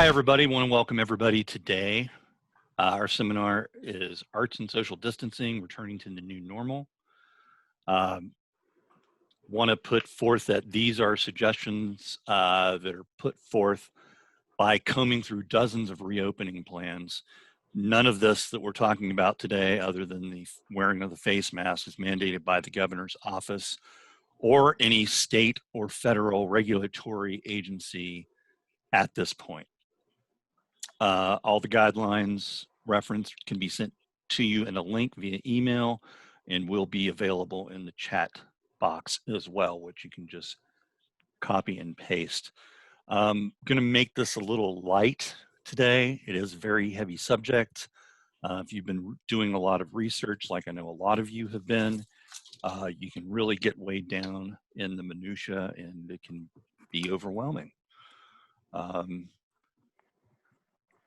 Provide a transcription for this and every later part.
Hi, everybody. I want to welcome everybody today. Our seminar is Arts and Social Distancing, Returning to the New Normal. Want to put forth that these are suggestions that are put forth by combing through dozens of reopening plans. None of this that we're talking about today, other than the wearing of the face mask, is mandated by the governor's office or any state or federal regulatory agency at this point. All the guidelines referenced can be sent to you in a link via email and will be available in the chat box as well, which you can just copy and paste. I'm going to make this a little light today. It is a very heavy subject. If you've been doing a lot of research, like I know a lot of you have been, you can really get way down in the minutia and it can be overwhelming.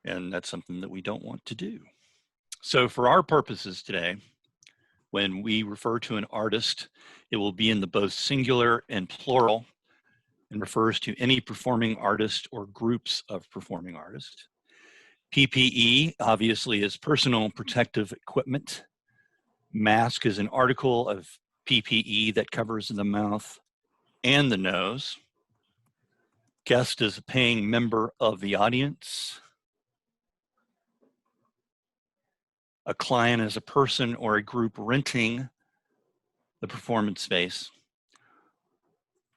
And that's something that we don't want to do. So for our purposes today, when we refer to an artist, it will be in the both singular and plural and refers to any performing artist or groups of performing artists. PPE obviously is personal protective equipment. Mask is an article of PPE that covers the mouth and the nose. Guest is a paying member of the audience. A client is a person or a group renting the performance space.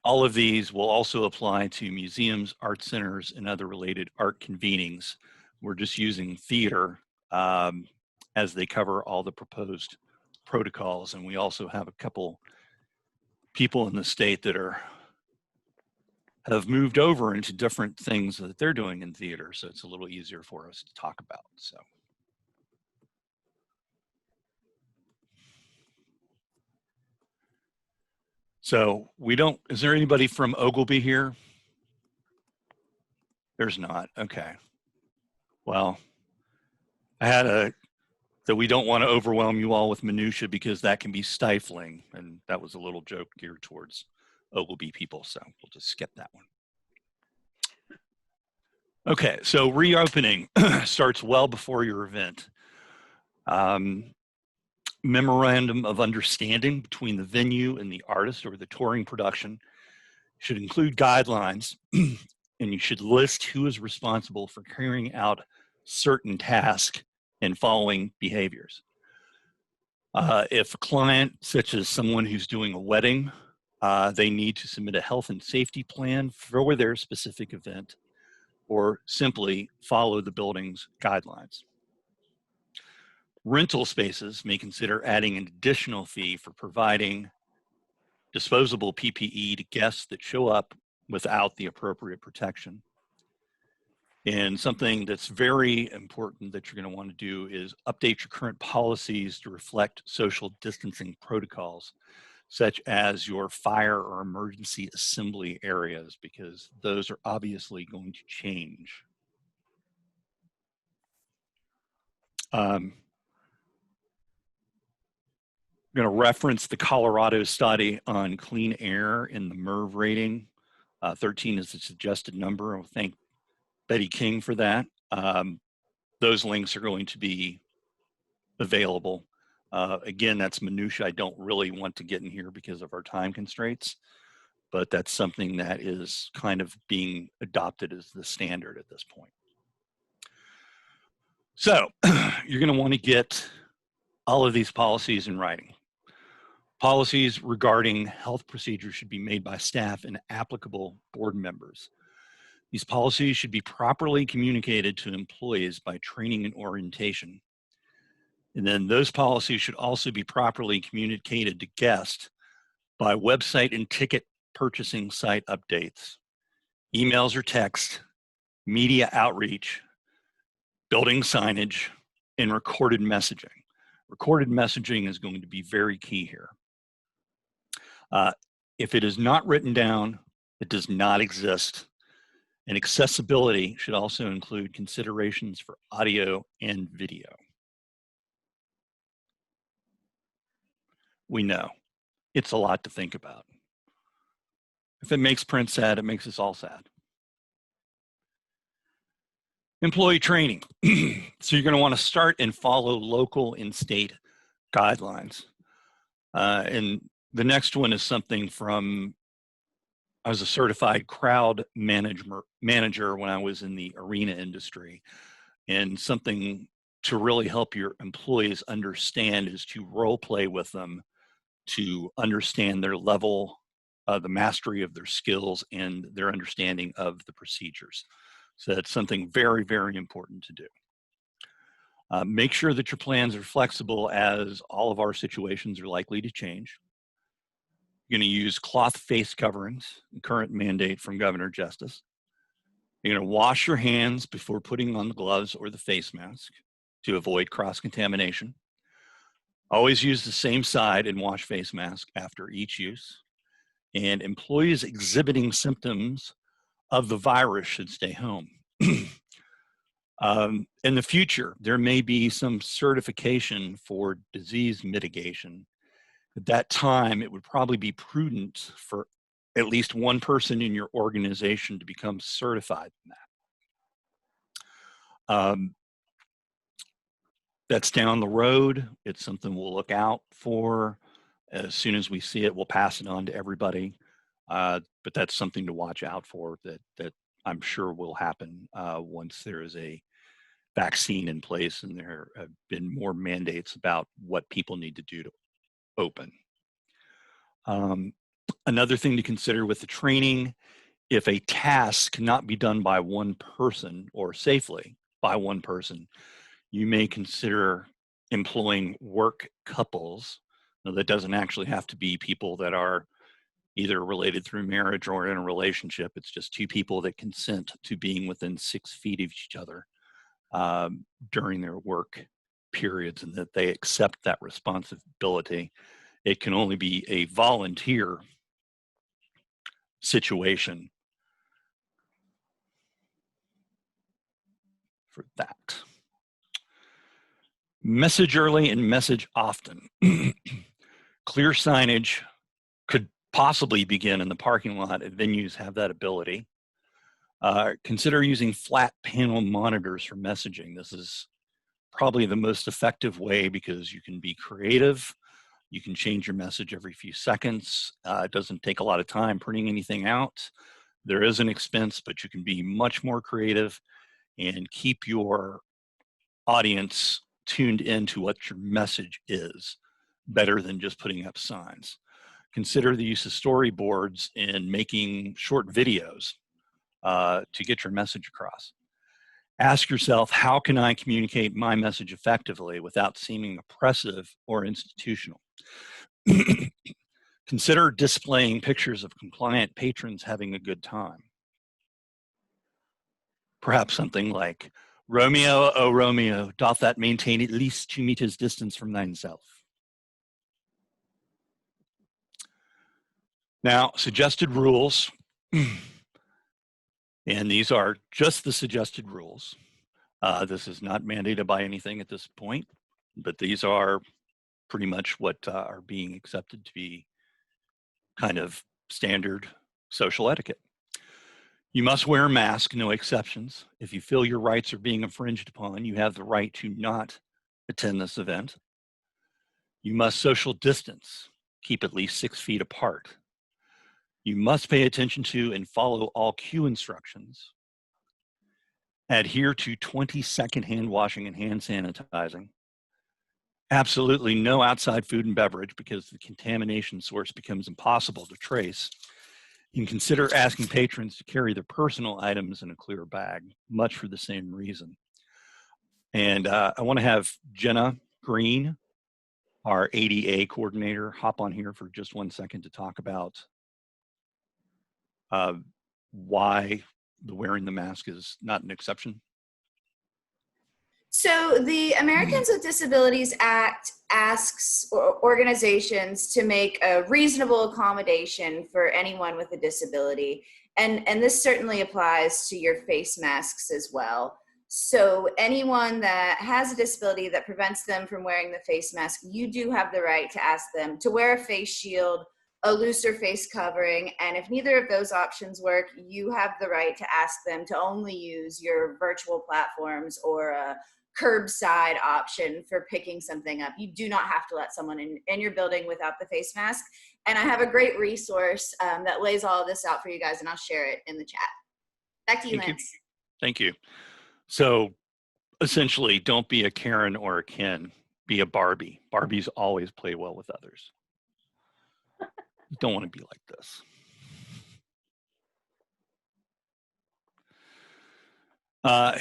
All of these will also apply to museums, art centers, and other related art convenings. We're just using theater as they cover all the proposed protocols. And we also have a couple people in the state that have moved over into different things that they're doing in theater. So it's a little easier for us to talk about. So we don't, is there anybody from Ogilvy here? There's not, okay. Well, I had that we don't want to overwhelm you all with minutia because that can be stifling. And that was a little joke geared towards Ogilvy people. So we'll just skip that one. Okay, so reopening starts well before your event. Memorandum of understanding between the venue and the artist or the touring production should include guidelines, and you should list who is responsible for carrying out certain tasks and following behaviors. If a client, such as someone who's doing a wedding, they need to submit a health and safety plan for their specific event or simply follow the building's guidelines. Rental spaces may consider adding an additional fee for providing disposable PPE to guests that show up without the appropriate protection. And something that's very important that you're going to want to do is update your current policies to reflect social distancing protocols, such as your fire or emergency assembly areas, because those are obviously going to change. I'm going to reference the Colorado study on clean air in the MERV rating. 13 is the suggested number. I'll thank Betty King for that. Those links are going to be available. Again, that's minutia I don't really want to get in here because of our time constraints, but that's something that is kind of being adopted as the standard at this point. So you're going to want to get all of these policies in writing. Policies regarding health procedures should be made by staff and applicable board members. These policies should be properly communicated to employees by training and orientation. And then those policies should also be properly communicated to guests by website and ticket purchasing site updates, emails or text, media outreach, building signage, and recorded messaging. Recorded messaging is going to be very key here. If it is not written down, it does not exist. And accessibility should also include considerations for audio and video. We know it's a lot to think about. If it makes Prince sad, it makes us all sad. Employee training. So you're going to want to start and follow local and state guidelines. And the next one is something from, I was a certified crowd manager when I was in the arena industry. And something to really help your employees understand is to role play with them, to understand their level, the mastery of their skills and their understanding of the procedures. So that's something very, very important to do. Make sure that your plans are flexible, as all of our situations are likely to change. You're going to use cloth face coverings, current mandate from Governor Justice. You're going to wash your hands before putting on the gloves or the face mask to avoid cross-contamination. Always use the same side and wash face mask after each use. And employees exhibiting symptoms of the virus should stay home. In the future, there may be some certification for disease mitigation. At that time, it would probably be prudent for at least one person in your organization to become certified in that. That's down the road. It's something we'll look out for. As soon as we see it, we'll pass it on to everybody. But that's something to watch out for that I'm sure will happen once there is a vaccine in place and there have been more mandates about what people need to do to open. Another thing to consider with the training, if a task cannot be done by one person or safely by one person, you may consider employing work couples. Now, that doesn't actually have to be people that are either related through marriage or in a relationship. It's just two people that consent to being within 6 feet of each other during their work periods, and that they accept that responsibility. It can only be a volunteer situation for that. Message early and message often. Clear signage could possibly begin in the parking lot if venues have that ability. Consider using flat panel monitors for messaging. This is probably the most effective way because you can be creative. You can change your message every few seconds. It doesn't take a lot of time printing anything out. There is an expense, but you can be much more creative and keep your audience tuned into what your message is, better than just putting up signs. Consider the use of storyboards in making short videos to get your message across. Ask yourself, how can I communicate my message effectively without seeming oppressive or institutional? Consider displaying pictures of compliant patrons having a good time. Perhaps something like, Romeo, oh Romeo, doth that maintain at least 2 meters distance from thyself? Now, suggested rules, and these are just the suggested rules. This is not mandated by anything at this point, but these are pretty much what are being accepted to be kind of standard social etiquette. You must wear a mask, no exceptions. If you feel your rights are being infringed upon, you have the right to not attend this event. You must social distance, keep at least 6 feet apart. You must pay attention to and follow all cue instructions. Adhere to 20-second hand washing and hand sanitizing. Absolutely no outside food and beverage because the contamination source becomes impossible to trace. And consider asking patrons to carry their personal items in a clear bag, much for the same reason. And I want to have Jenna Green, our ADA coordinator, hop on here for just 1 second to talk about why the wearing the mask is not an exception. So the Americans with Disabilities Act asks organizations to make a reasonable accommodation for anyone with a disability. And this certainly applies to your face masks as well. So anyone that has a disability that prevents them from wearing the face mask, you do have the right to ask them to wear a face shield a looser face covering. And if neither of those options work, you have the right to ask them to only use your virtual platforms or a curbside option for picking something up. You do not have to let someone in your building without the face mask. And I have a great resource that lays all of this out for you guys, and I'll share it in the chat. Back to you, Lance. Thank you. So essentially, don't be a Karen or a Ken. Be a Barbie. Barbies always play well with others. You don't want to be like this.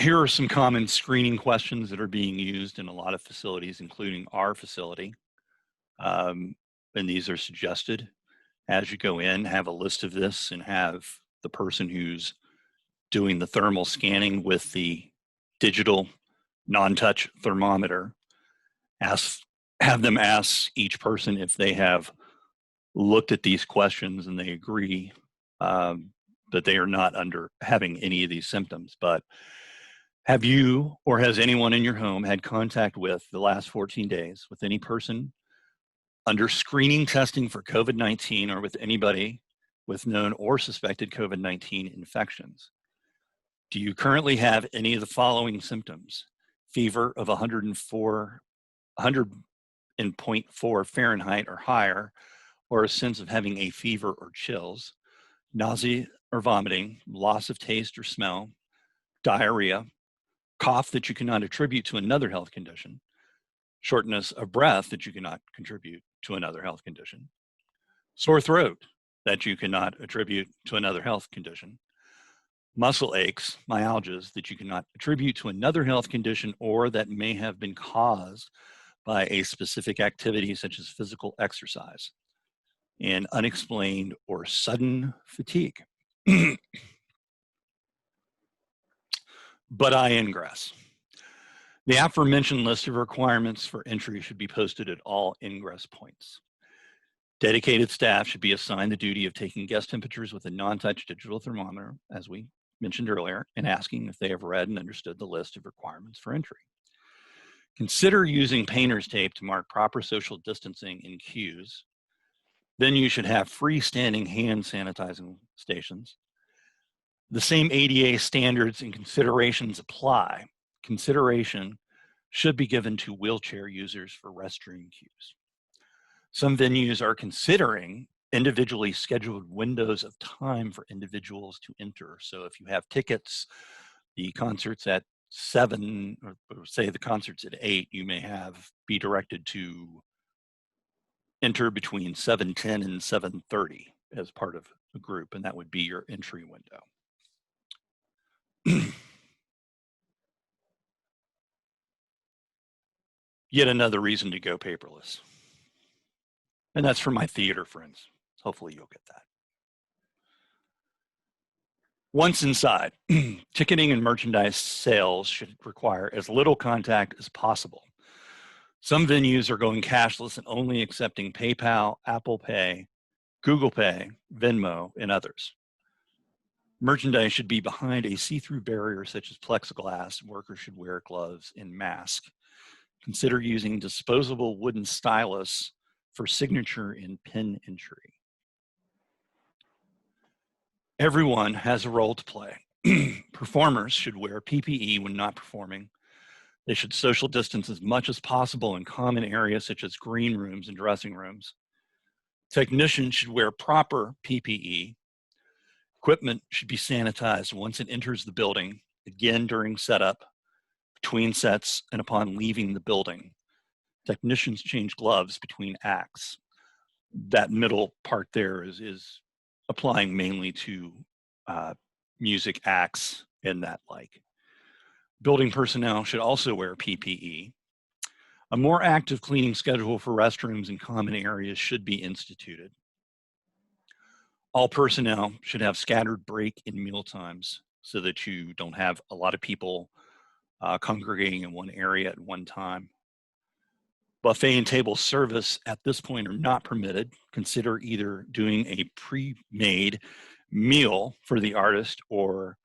Here are some common screening questions that are being used in a lot of facilities, including our facility. And these are suggested. As you go in, have a list of this and have the person who's doing the thermal scanning with the digital non-touch thermometer, have them ask each person if they have looked at these questions and they agree that they are not having any of these symptoms. But have you or has anyone in your home had contact with the last 14 days with any person under screening testing for COVID-19 or with anybody with known or suspected COVID-19 infections? Do you currently have any of the following symptoms? Fever of 100.4 Fahrenheit or higher, or a sense of having a fever or chills, nausea or vomiting, loss of taste or smell, diarrhea, cough that you cannot attribute to another health condition, shortness of breath that you cannot contribute to another health condition, sore throat that you cannot attribute to another health condition, muscle aches, myalgias that you cannot attribute to another health condition or that may have been caused by a specific activity such as physical exercise, and unexplained or sudden fatigue. But I ingress. The aforementioned list of requirements for entry should be posted at all ingress points. Dedicated staff should be assigned the duty of taking guest temperatures with a non-touch digital thermometer, as we mentioned earlier, and asking if they have read and understood the list of requirements for entry. Consider using painter's tape to mark proper social distancing in queues. Then you should have freestanding hand sanitizing stations. The same ADA standards and considerations apply. Consideration should be given to wheelchair users for restroom queues. Some venues are considering individually scheduled windows of time for individuals to enter. So if you have tickets, the concert's at 7, or say the concert's at 8, you may be directed to enter between 7:10 and 7:30 as part of a group, and that would be your entry window. Yet another reason to go paperless. And that's for my theater friends. Hopefully you'll get that. Once inside, ticketing and merchandise sales should require as little contact as possible. Some venues are going cashless and only accepting PayPal, Apple Pay, Google Pay, Venmo, and others. Merchandise should be behind a see-through barrier such as plexiglass. Workers should wear gloves and masks. Consider using disposable wooden stylus for signature and pen entry. Everyone has a role to play. Performers should wear PPE when not performing. They should social distance as much as possible in common areas such as green rooms and dressing rooms. Technicians should wear proper PPE. Equipment should be sanitized once it enters the building, again during setup, between sets, and upon leaving the building. Technicians change gloves between acts. That middle part there is applying mainly to music acts and that like. Building personnel should also wear PPE. A more active cleaning schedule for restrooms and common areas should be instituted. All personnel should have scattered break and meal times so that you don't have a lot of people congregating in one area at one time. Buffet and table service at this point are not permitted. Consider either doing a pre-made meal for the artist or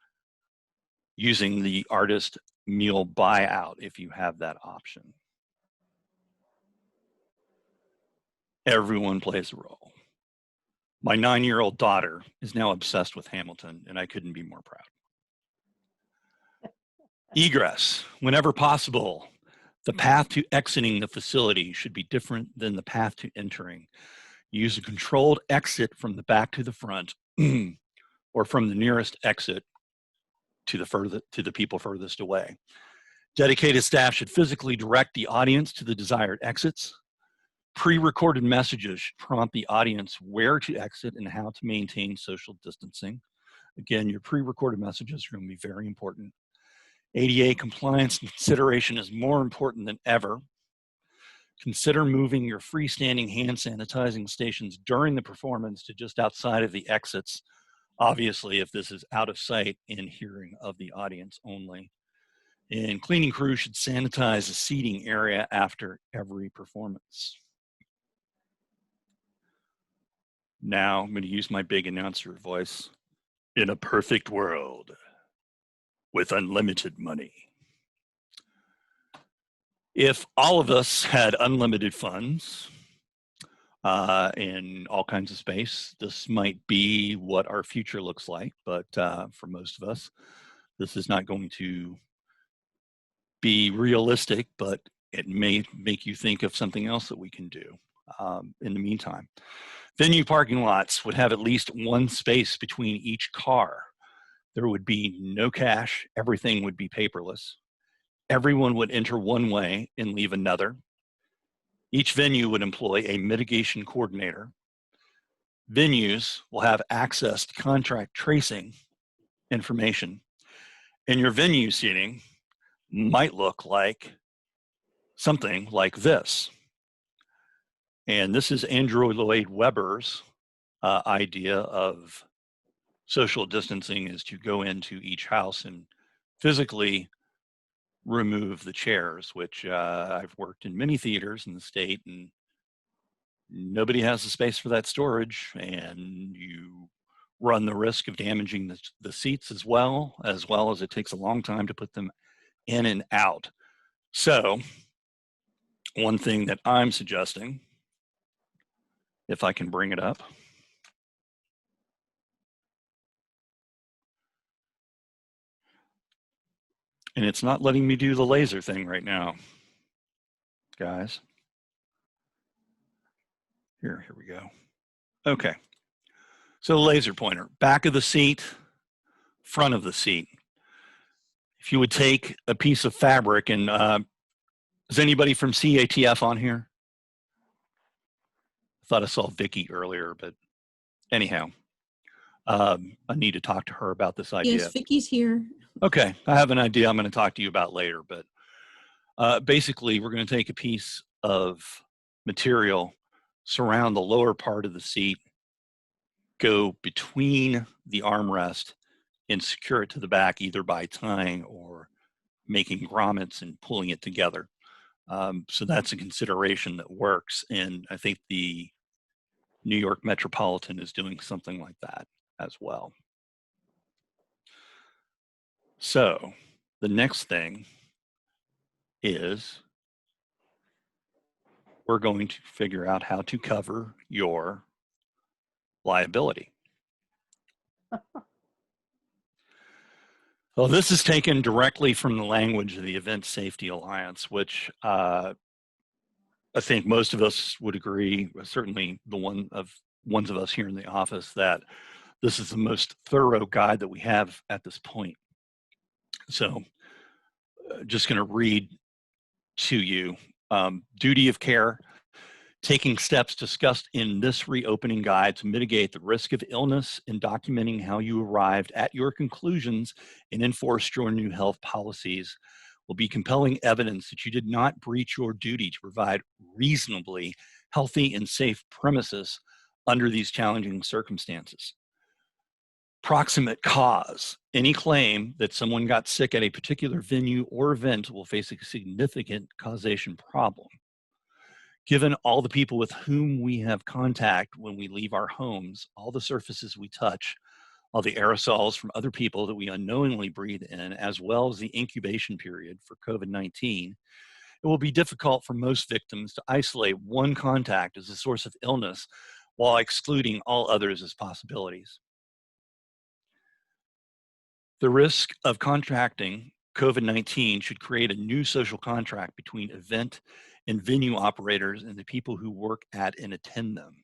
using the artist meal buyout if you have that option. Everyone plays a role. My 9-year-old daughter is now obsessed with Hamilton, and I couldn't be more proud. Egress, whenever possible. The path to exiting the facility should be different than the path to entering. Use a controlled exit from the back to the front or from the nearest exit to the people furthest away. Dedicated staff should physically direct the audience to the desired exits. Pre-recorded messages should prompt the audience where to exit and how to maintain social distancing. Again, your pre-recorded messages are going to be very important. ADA compliance and consideration is more important than ever. Consider moving your freestanding hand sanitizing stations during the performance to just outside of the exits, obviously if this is out of sight and hearing of the audience only. And cleaning crew should sanitize the seating area after every performance. Now I'm going to use my big announcer voice. In a perfect world with unlimited money, if all of us had unlimited funds and all kinds of space, this might be what our future looks like. But for most of us, this is not going to be realistic, but it may make you think of something else that we can do in the meantime. Venue parking lots would have at least one space between each car. There would be no cash. Everything would be paperless. Everyone would enter one way and leave another. Each venue would employ a mitigation coordinator. Venues will have access to contact tracing information. And your venue seating might look like something like this. And this is Andrew Lloyd Webber's idea of social distancing, is to go into each house and physically remove the chairs, which I've worked in many theaters in the state, and nobody has the space for that storage, and you run the risk of damaging the seats as well as it takes a long time to put them in and out. So one thing that I'm suggesting, if I can bring it up, and it's not letting me do the laser thing right now, guys. Here we go. Okay. So the laser pointer, back of the seat, front of the seat. If you would take a piece of fabric, and is anybody from CATF on here? I thought I saw Vicky earlier, but anyhow, I need to talk to her about this idea. Yes, Vicky's here. Okay, I have an idea I'm going to talk to you about later, but basically we're going to take a piece of material, surround the lower part of the seat, go between the armrest, and secure it to the back either by tying or making grommets and pulling it together. So that's a consideration that works, and I think the New York Metropolitan is doing something like that as well. So the next thing is we're going to figure out how to cover your liability. Well, this is taken directly from the language of the Event Safety Alliance, which I think most of us would agree, certainly the ones of us here in the office, that this is the most thorough guide that we have at this point. So just going to read to you. Duty of care, taking steps discussed in this reopening guide to mitigate the risk of illness and documenting how you arrived at your conclusions and enforced your new health policies will be compelling evidence that you did not breach your duty to provide reasonably healthy and safe premises under these challenging circumstances. Proximate cause. Any claim that someone got sick at a particular venue or event will face a significant causation problem. Given all the people with whom we have contact when we leave our homes, all the surfaces we touch, all the aerosols from other people that we unknowingly breathe in, as well as the incubation period for COVID-19, it will be difficult for most victims to isolate one contact as a source of illness while excluding all others as possibilities. The risk of contracting COVID-19 should create a new social contract between event and venue operators and the people who work at and attend them.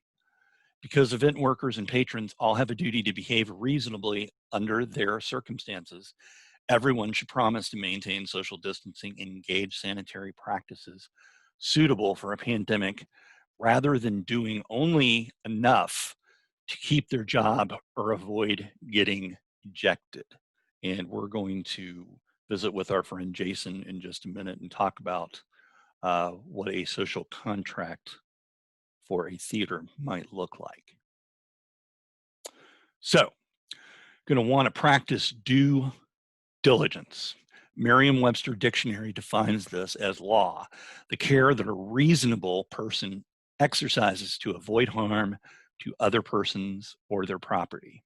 Because event workers and patrons all have a duty to behave reasonably under their circumstances, everyone should promise to maintain social distancing and engage sanitary practices suitable for a pandemic rather than doing only enough to keep their job or avoid getting ejected. And we're going to visit with our friend Jason in just a minute and talk about what a social contract for a theater might look like. So, going to want to practice due diligence. Merriam-Webster Dictionary defines this as law, the care that a reasonable person exercises to avoid harm to other persons or their property.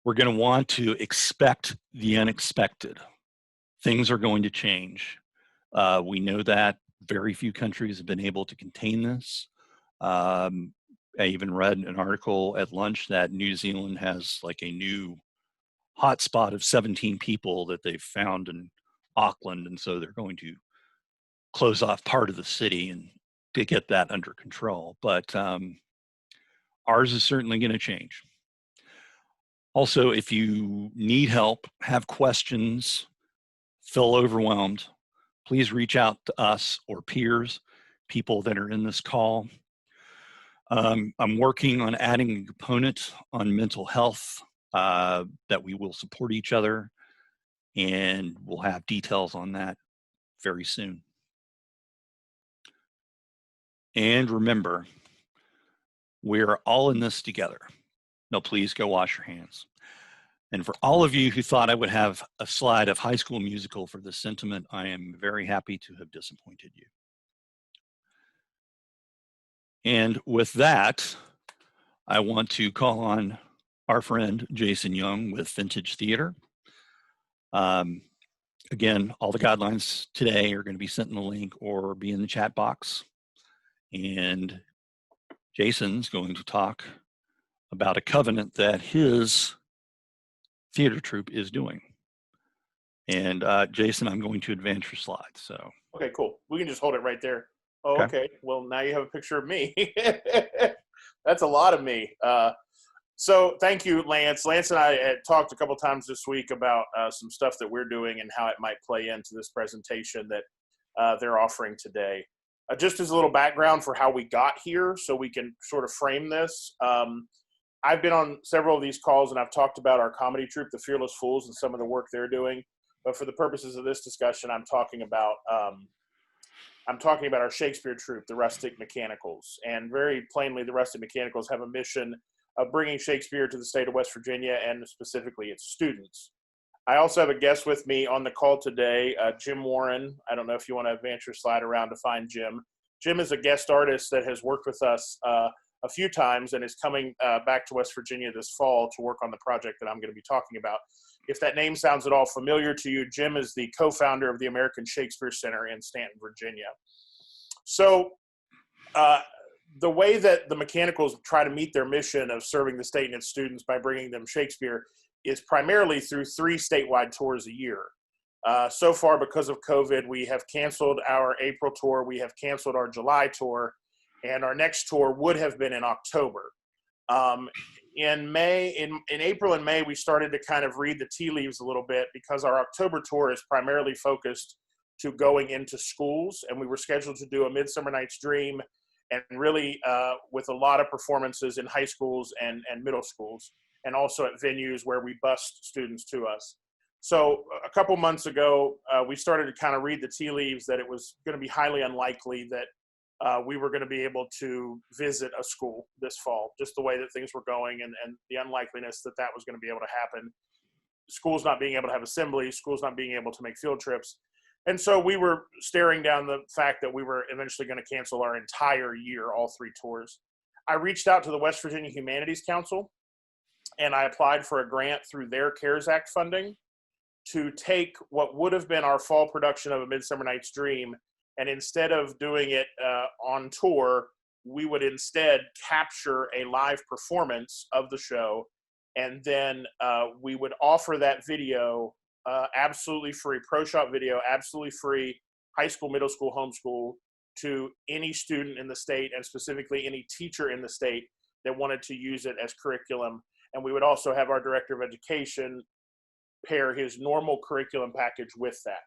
We're going to want to expect the unexpected. Things are going to change. We know that very few countries have been able to contain this. I even read an article at lunch that New Zealand has like a new hotspot of 17 people that they've found in Auckland, and so they're going to close off part of the city and to get that under control. But ours is certainly going to change. Also, if you need help, have questions, feel overwhelmed, please reach out to us or peers, people that are in this call. I'm working on adding a component on mental health that we will support each other, and we'll have details on that very soon. And remember, we're all in this together. No, please go wash your hands. And for all of you who thought I would have a slide of High School Musical for this sentiment, I am very happy to have disappointed you. And with that, I want to call on our friend Jason Young with Vintage Theater. Again, all the guidelines today are going to be sent in the link or be in the chat box. And Jason's going to talk about a covenant that his theater troupe is doing. And Jason, I'm going to advance your slides. So. Okay, cool. We can just hold it right there. Oh, okay. Well, now you have a picture of me. That's a lot of me. So thank you, Lance. Lance and I had talked a couple times this week about some stuff that we're doing and how it might play into this presentation that they're offering today. Just as a little background for how we got here so we can sort of frame this. I've been on several of these calls and I've talked about our comedy troupe, the Fearless Fools, and some of the work they're doing. But for the purposes of this discussion, I'm talking about our Shakespeare troupe, the Rustic Mechanicals. And very plainly, the Rustic Mechanicals have a mission of bringing Shakespeare to the state of West Virginia and specifically its students. I also have a guest with me on the call today, Jim Warren. I don't know if you want to advance your slide around to find Jim. Jim is a guest artist that has worked with us a few times and is coming back to West Virginia this fall to work on the project that I'm going to be talking about. If that name sounds at all familiar to you, Jim is the co-founder of the American Shakespeare Center in Stanton, Virginia. So the way that the Mechanicals try to meet their mission of serving the state and its students by bringing them Shakespeare is primarily through 3 statewide tours a year. So far, because of COVID, we have canceled our April tour, we have canceled our July tour, and our next tour would have been in October. In April and May, we started to kind of read the tea leaves a little bit because our October tour is primarily focused to going into schools, and we were scheduled to do A Midsummer Night's Dream, and really with a lot of performances in high schools and middle schools, and also at venues where we bused students to us. So a couple months ago, we started to kind of read the tea leaves that it was going to be highly unlikely that we were going to be able to visit a school this fall, just the way that things were going and the unlikeliness that that was going to be able to happen. Schools not being able to have assemblies, schools not being able to make field trips. And so we were staring down the fact that we were eventually going to cancel our entire year, all 3 tours. I reached out to the West Virginia Humanities Council, and I applied for a grant through their CARES Act funding to take what would have been our fall production of A Midsummer Night's Dream, and instead of doing it on tour, we would instead capture a live performance of the show, and then we would offer that video absolutely free, pro shop video, absolutely free, high school, middle school, homeschool, to any student in the state, and specifically any teacher in the state that wanted to use it as curriculum. And we would also have our director of education pair his normal curriculum package with that.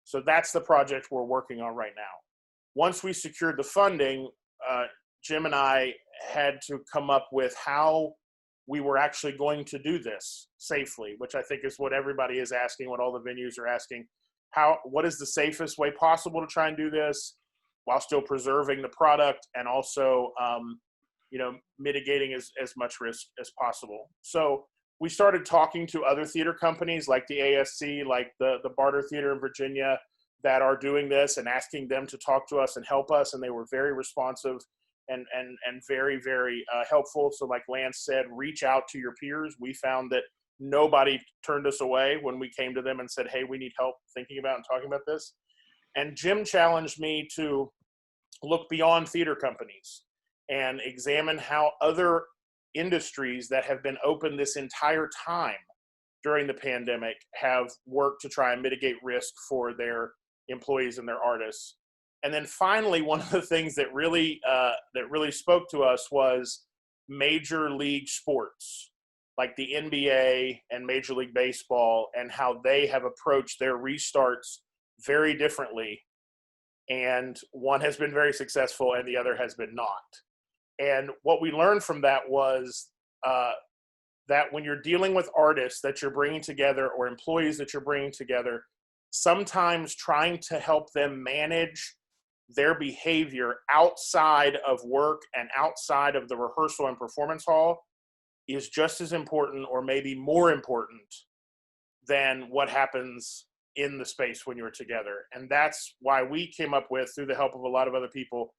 So that's the project we're working on right now. Once we secured the funding, Jim and I had to come up with how we were actually going to do this safely, which I think is what everybody is asking, what all the venues are asking. What is the safest way possible to try and do this while still preserving the product and also, mitigating as much risk as possible. So we started talking to other theater companies like the ASC, like the Barter Theater in Virginia, that are doing this, and asking them to talk to us and help us. And they were very responsive and very, very helpful. So like Lance said, reach out to your peers. We found that nobody turned us away when we came to them and said, hey, we need help thinking about and talking about this. And Jim challenged me to look beyond theater companies and examine how other industries that have been open this entire time during the pandemic have worked to try and mitigate risk for their employees and their artists. And then finally, one of the things that really spoke to us was major league sports, like the NBA and Major League Baseball, and how they have approached their restarts very differently. And one has been very successful and the other has been not. And what we learned from that was that when you're dealing with artists that you're bringing together or employees that you're bringing together, sometimes trying to help them manage their behavior outside of work and outside of the rehearsal and performance hall is just as important, or maybe more important, than what happens in the space when you're together. And that's why we came up with, through the help of a lot of other people,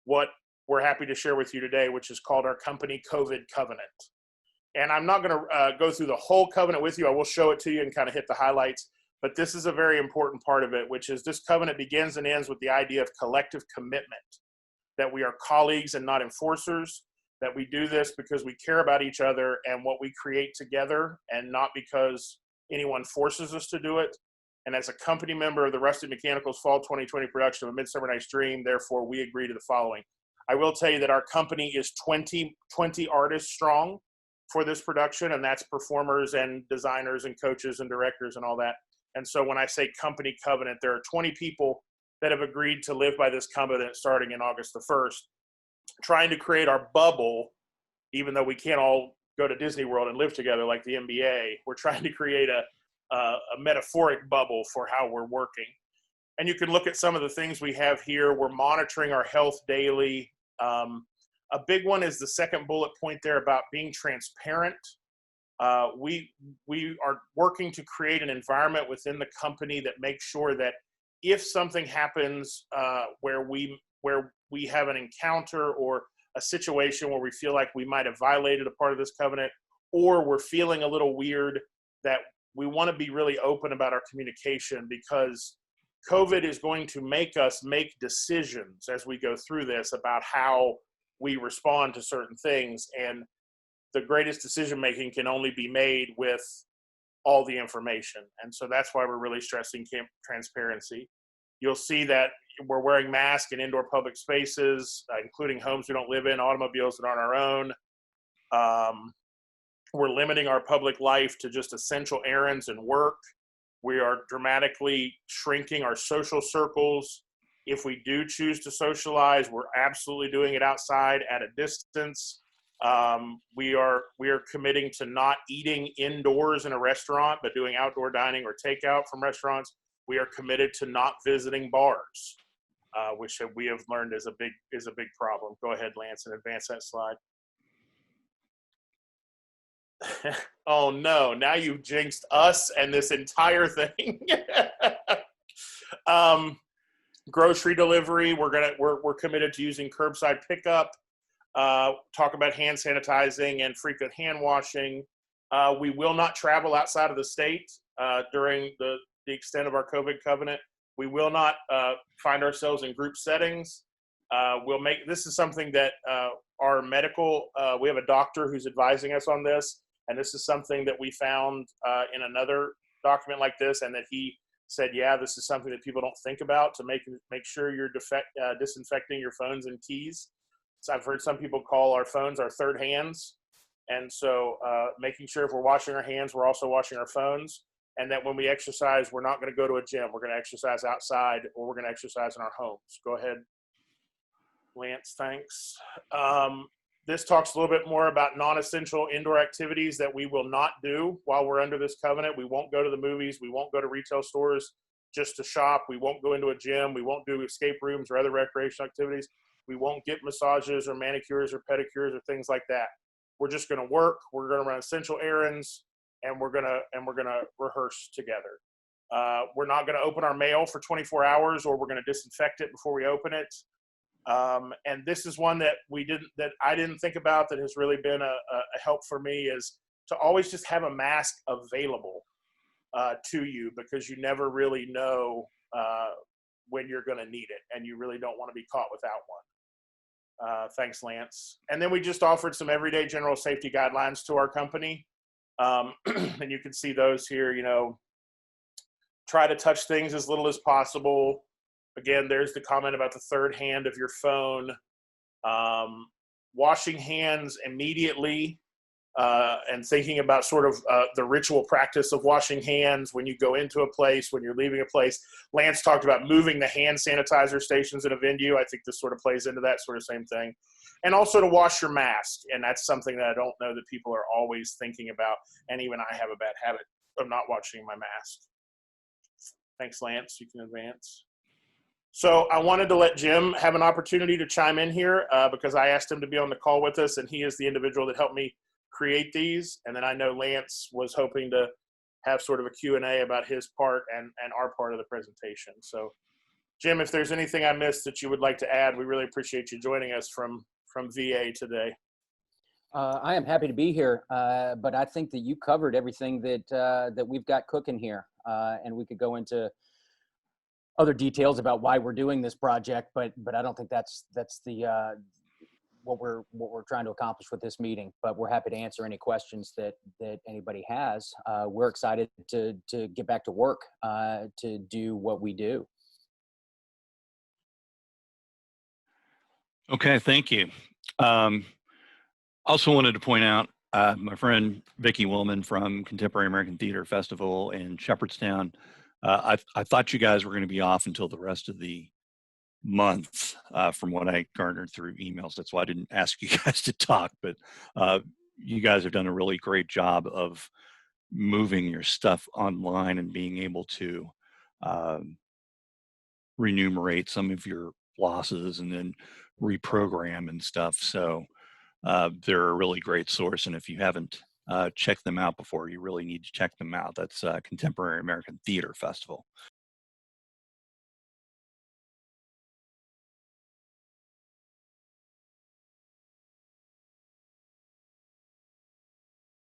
what we're happy to share with you today, which is called our company COVID Covenant. And I'm not going to go through the whole covenant with you. I will show it to you and kind of hit the highlights. But this is a very important part of it, which is this covenant begins and ends with the idea of collective commitment, that we are colleagues and not enforcers, that we do this because we care about each other and what we create together, and not because anyone forces us to do it. And as a company member of the Rustic Mechanicals Fall 2020 production of A Midsummer Night's Dream, therefore we agree to the following. I will tell you that our company is 20 artists strong for this production, and that's performers and designers and coaches and directors and all that. And so when I say company covenant, there are 20 people that have agreed to live by this covenant starting in August the 1st, trying to create our bubble. Even though we can't all go to Disney World and live together like the NBA, we're trying to create a metaphoric bubble for how we're working. And you can look at some of the things we have here. We're monitoring our health daily. A big one is the second bullet point there about being transparent. We are working to create an environment within the company that makes sure that if something happens where we have an encounter or a situation where we feel like we might have violated a part of this covenant, or we're feeling a little weird, that we want to be really open about our communication, because COVID is going to make us make decisions as we go through this about how we respond to certain things. And the greatest decision making can only be made with all the information. And so that's why we're really stressing transparency. You'll see that we're wearing masks in indoor public spaces, including homes we don't live in, automobiles that aren't our own. We're limiting our public life to just essential errands and work. We are dramatically shrinking our social circles. If we do choose to socialize, we're absolutely doing it outside at a distance. We are committing to not eating indoors in a restaurant, but doing outdoor dining or takeout from restaurants. We are committed to not visiting bars, which we have learned is a big problem. Go ahead, Lance, and advance that slide. Oh no, now you've jinxed us and this entire thing. Grocery delivery, we're committed to using curbside pickup. Talk about hand sanitizing and frequent hand washing. We will not travel outside of the state during the extent of our COVID covenant. We will not find ourselves in group settings. This is something that our medical, we have a doctor who's advising us on this, and this is something that we found in another document like this, and that he said, yeah, this is something that people don't think about, to make sure you're disinfecting your phones and keys. So I've heard some people call our phones our third hands. And so making sure if we're washing our hands, we're also washing our phones. And that when we exercise, we're not going to go to a gym. We're going to exercise outside, or we're going to exercise in our homes. Go ahead, Lance, thanks. This talks a little bit more about non-essential indoor activities that we will not do while we're under this covenant. We won't go to the movies. We won't go to retail stores just to shop. We won't go into a gym. We won't do escape rooms or other recreational activities. We won't get massages or manicures or pedicures or things like that. We're just going to work. We're going to run essential errands, and we're going to rehearse together. We're not going to open our mail for 24 hours, or we're going to disinfect it before we open it. And this is one that I didn't think about, that has really been a help for me, is to always just have a mask available to you, because you never really know when you're going to need it, and you really don't want to be caught without one. Thanks, Lance. And then we just offered some everyday general safety guidelines to our company. And you can see those here, try to touch things as little as possible. Again, there's the comment about the third hand of your phone. Washing hands immediately, and thinking about sort of the ritual practice of washing hands when you go into a place, when you're leaving a place. Lance talked about moving the hand sanitizer stations in a venue. I think this sort of plays into that sort of same thing. And also to wash your mask. And that's something that I don't know that people are always thinking about. And even I have a bad habit of not washing my mask. Thanks, Lance. You can advance. So I wanted to let Jim have an opportunity to chime in here because I asked him to be on the call with us, and he is the individual that helped me create these. And then I know Lance was hoping to have sort of a Q&A about his part and our part of the presentation. So Jim, if there's anything I missed that you would like to add, we really appreciate you joining us from VA today. I am happy to be here, but I think that you covered everything that we've got cooking here, and we could go into other details about why we're doing this project, but I don't think that's the what we're trying to accomplish with this meeting. But we're happy to answer any questions that anybody has. We're excited to get back to work to do what we do. Okay, thank you. Also wanted to point out my friend Vicki Willman from Contemporary American Theater Festival in Shepherdstown. I thought you guys were going to be off until the rest of the month from what I garnered through emails. That's why I didn't ask you guys to talk, but you guys have done a really great job of moving your stuff online and being able to remunerate some of your losses and then reprogram and stuff. So they're a really great source. And if you haven't checked them out before, you really need to check them out. That's Contemporary American Theater Festival.